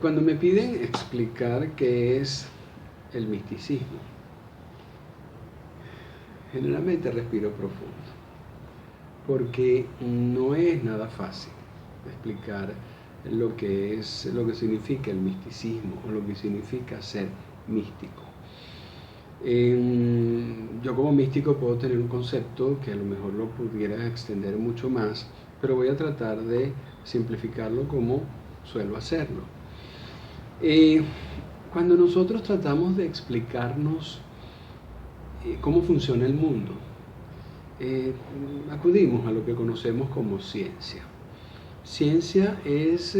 Cuando me piden explicar qué es el misticismo, generalmente respiro profundo, porque no es nada fácil explicar lo que significa el misticismo o lo que significa ser místico. Yo como místico puedo tener un concepto que a lo mejor lo pudiera extender mucho más, pero voy a tratar de simplificarlo como suelo hacerlo. Cuando nosotros tratamos de explicarnos cómo funciona el mundo, acudimos a lo que conocemos como ciencia. Ciencia es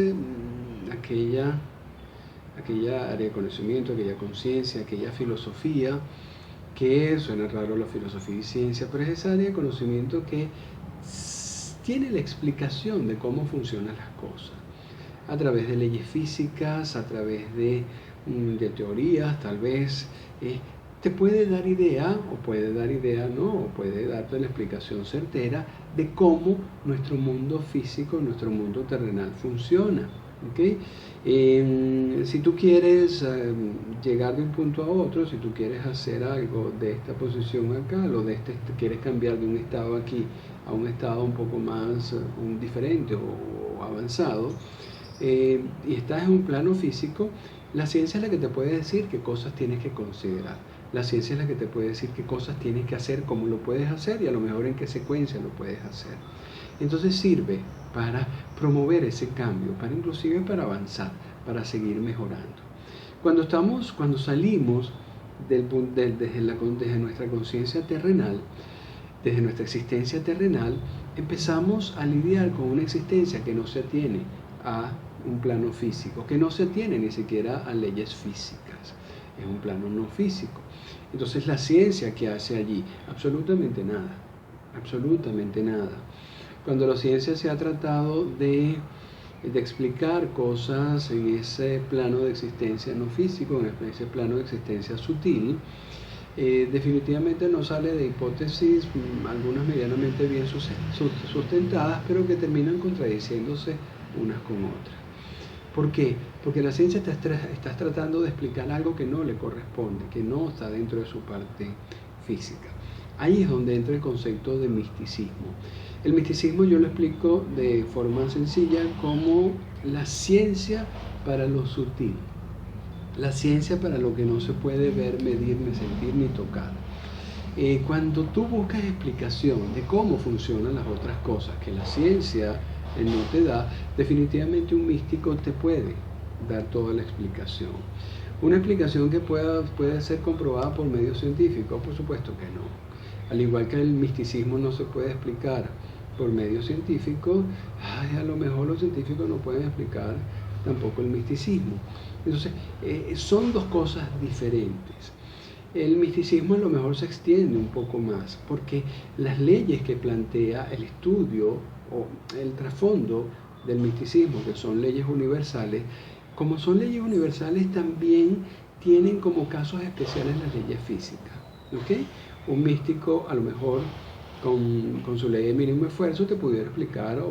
aquella área de conocimiento, aquella conciencia, aquella filosofía, que suena raro la filosofía y ciencia, pero es esa área de conocimiento que tiene la explicación de cómo funcionan las cosas, a través de leyes físicas, a través de teorías, tal vez te puede dar idea, o puede dar idea no, o puede darte la explicación certera de cómo nuestro mundo físico, nuestro mundo terrenal funciona. ¿Okay? Si tú quieres llegar de un punto a otro, si tú quieres hacer algo de esta posición acá, o quieres cambiar de un estado aquí a un estado un poco más diferente o avanzado, y estás en un plano físico, la ciencia es la que te puede decir qué cosas tienes que considerar. La ciencia es la que te puede decir qué cosas tienes que hacer, cómo lo puedes hacer y a lo mejor en qué secuencia lo puedes hacer. Entonces sirve para promover ese cambio, inclusive para avanzar, para seguir mejorando. Cuando salimos desde nuestra conciencia terrenal, desde nuestra existencia terrenal, empezamos a lidiar con una existencia que no se atiene a un plano físico, que no se atiene ni siquiera a leyes físicas, es un plano no físico. Entonces la ciencia, ¿qué hace allí? Absolutamente nada, absolutamente nada. Cuando la ciencia se ha tratado de explicar cosas en ese plano de existencia no físico, en ese plano de existencia sutil, definitivamente no sale de hipótesis, algunas medianamente bien sustentadas, pero que terminan contradiciéndose unas con otras. ¿Por qué? Porque la ciencia está tratando de explicar algo que no le corresponde, que no está dentro de su parte física. Ahí es donde entra el concepto de misticismo. El misticismo yo lo explico de forma sencilla como la ciencia para lo sutil, la ciencia para lo que no se puede ver, medir, ni sentir, ni tocar. Cuando tú buscas explicación de cómo funcionan las otras cosas que la ciencia no te da, definitivamente un místico te puede dar toda la explicación. Una explicación que puede ser comprobada por medios científicos, por supuesto que no. Al igual que el misticismo no se puede explicar por medios científicos, a lo mejor los científicos no pueden explicar tampoco el misticismo. Entonces, son dos cosas diferentes. El misticismo a lo mejor se extiende un poco más, porque las leyes que plantea el estudio o el trasfondo del misticismo, que son leyes universales, como son leyes universales también tienen como casos especiales las leyes físicas. ¿Okay? Un místico a lo mejor con su ley de mínimo esfuerzo te pudiera explicar,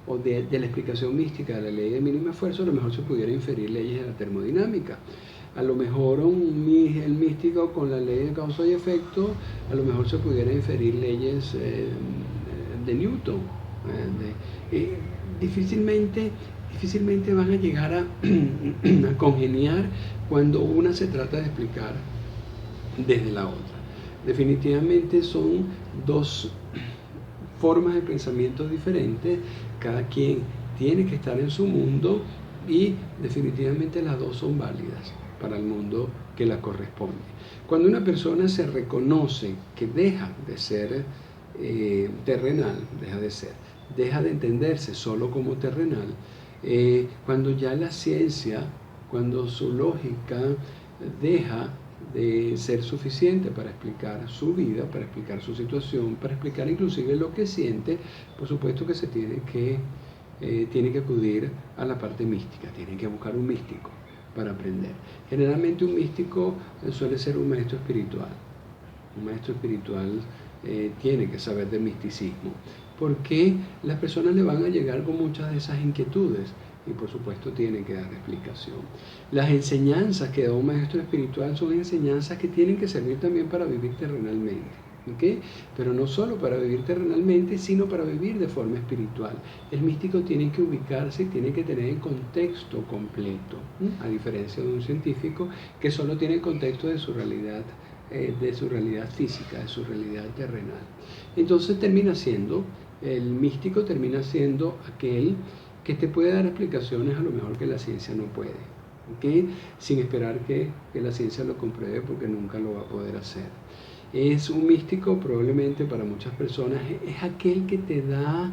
o de la explicación mística de la ley de mínimo esfuerzo, a lo mejor se pudiera inferir leyes de la termodinámica. A lo mejor el místico con la ley de causa y efecto, a lo mejor se pudiera inferir leyes de Newton. Difícilmente van a llegar a congeniar cuando una se trata de explicar desde la otra. Definitivamente son dos formas de pensamiento diferentes, cada quien tiene que estar en su mundo y definitivamente las dos son válidas para el mundo que la corresponde. Cuando una persona se reconoce que deja de ser terrenal, deja de entenderse solo como terrenal, cuando ya la ciencia, cuando su lógica deja de ser suficiente para explicar su vida, para explicar su situación, para explicar inclusive lo que siente, por supuesto que se tiene que acudir a la parte mística, tiene que buscar un místico para aprender. Generalmente un místico suele ser un maestro espiritual. Un maestro espiritual tiene que saber de misticismo, porque las personas le van a llegar con muchas de esas inquietudes y por supuesto tiene que dar explicación. Las enseñanzas que da un maestro espiritual son enseñanzas que tienen que servir también para vivir terrenalmente, ¿okay? Pero no solo para vivir terrenalmente, sino para vivir de forma espiritual. El místico tiene que ubicarse y tiene que tener el contexto completo, a diferencia de un científico que solo tiene el contexto de su realidad física, de su realidad terrenal. Entonces el místico termina siendo aquel que te puede dar explicaciones a lo mejor que la ciencia no puede, ¿okay? Sin esperar que la ciencia lo compruebe, porque nunca lo va a poder hacer. Es un místico, probablemente para muchas personas, es aquel que te da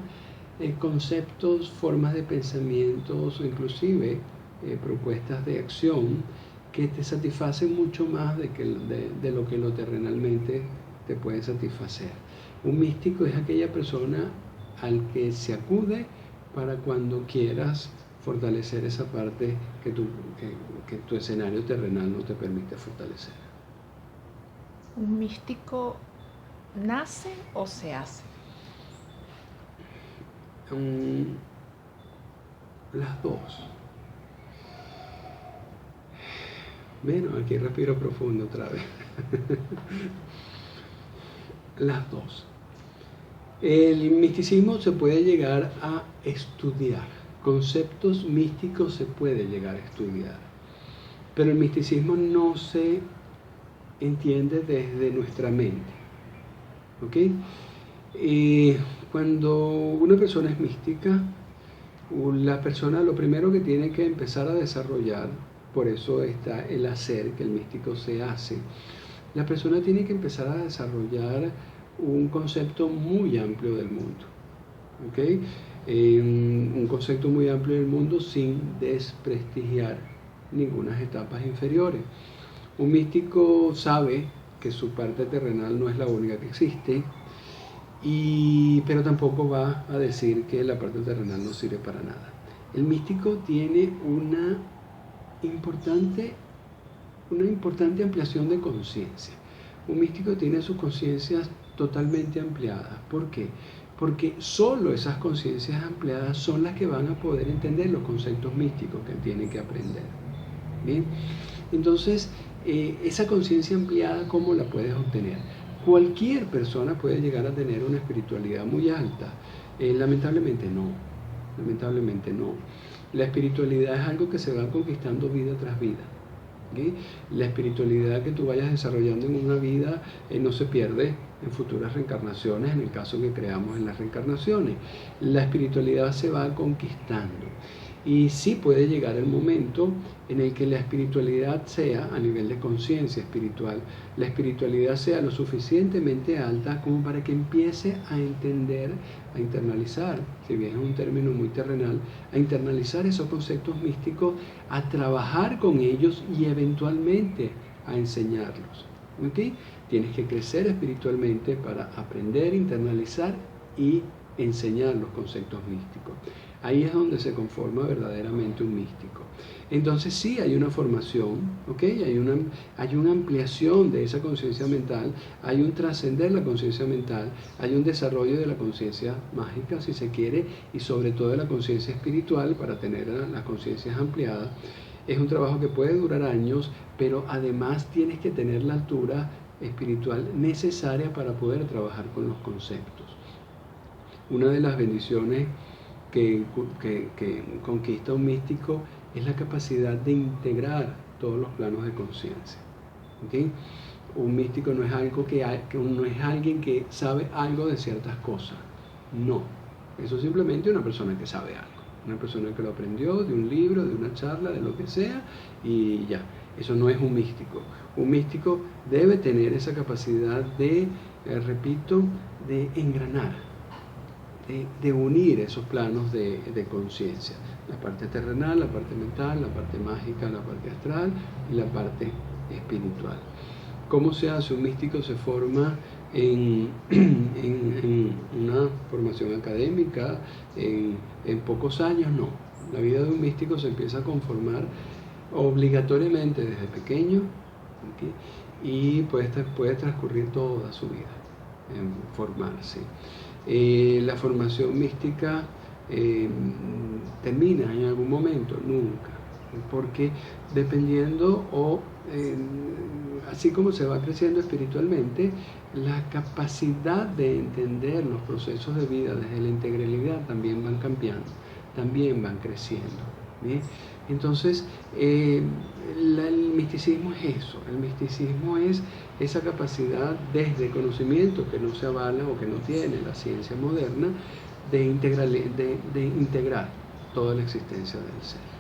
conceptos, formas de pensamientos o inclusive propuestas de acción que te satisfacen mucho más de lo que lo terrenalmente te puede satisfacer. Un místico es aquella persona al que se acude para cuando quieras fortalecer esa parte que tu escenario terrenal no te permite fortalecer. ¿Un místico nace o se hace? Las dos. Bueno, aquí respiro profundo otra vez. Las dos. El misticismo se puede llegar a estudiar. Conceptos místicos se puede llegar a estudiar. Pero el misticismo no se entiende desde nuestra mente. ¿Ok? Cuando una persona es mística, la persona lo primero que tiene que empezar a desarrollar, por eso está el hacer, que el místico se hace, la persona tiene que empezar a desarrollar un concepto muy amplio del mundo. ¿Okay? Un concepto muy amplio del mundo sin desprestigiar ninguna etapas inferiores. Un místico sabe que su parte terrenal no es la única que existe, pero tampoco va a decir que la parte terrenal no sirve para nada. El místico tiene una importante ampliación de conciencia. Un místico tiene sus conciencias totalmente ampliadas. ¿Por qué? Porque solo esas conciencias ampliadas son las que van a poder entender los conceptos místicos que tienen que aprender. ¿Bien? Entonces, esa conciencia ampliada, ¿cómo la puedes obtener? Cualquier persona puede llegar a tener una espiritualidad muy alta. Lamentablemente no. La espiritualidad es algo que se va conquistando vida tras vida. ¿Okay? La espiritualidad que tú vayas desarrollando en una vida no se pierde en futuras reencarnaciones, en el caso que creamos en las reencarnaciones. La espiritualidad se va conquistando. Y sí puede llegar el momento en el que la espiritualidad sea, a nivel de conciencia espiritual, la espiritualidad sea lo suficientemente alta como para que empiece a entender, a internalizar, si bien es un término muy terrenal, a internalizar esos conceptos místicos, a trabajar con ellos y eventualmente a enseñarlos. ¿Okay? Tienes que crecer espiritualmente para aprender, internalizar y enseñar los conceptos místicos. Ahí es donde se conforma verdaderamente un místico. Entonces sí hay una formación, ¿okay? Hay una ampliación de esa conciencia mental, hay un trascender la conciencia mental, hay un desarrollo de la conciencia mágica, si se quiere, y sobre todo de la conciencia espiritual para tener las conciencias ampliadas. Es un trabajo que puede durar años, pero además tienes que tener la altura espiritual necesaria para poder trabajar con los conceptos. Una de las bendiciones que conquista un místico es la capacidad de integrar todos los planos de conciencia. ¿Okay? Un místico no es no es alguien que sabe algo de ciertas cosas. No, eso es simplemente una persona que sabe algo. Una persona que lo aprendió de un libro, de una charla, de lo que sea, y ya. Eso no es un místico. Un místico debe tener esa capacidad de, repito, de engranar, de unir esos planos de conciencia, la parte terrenal, la parte mental, la parte mágica, la parte astral y la parte espiritual. ¿Cómo se hace? Un místico se forma en una formación académica, en pocos años, no. La vida de un místico se empieza a conformar obligatoriamente desde pequeño, ¿okay? Y puede transcurrir toda su vida en formarse. La formación mística termina en algún momento, nunca, porque dependiendo así como se va creciendo espiritualmente, la capacidad de entender los procesos de vida desde la integralidad también van cambiando, también van creciendo. ¿Bien? Entonces, el misticismo es eso, el misticismo es esa capacidad desde conocimiento que no se avala o que no tiene la ciencia moderna de integrar toda la existencia del ser.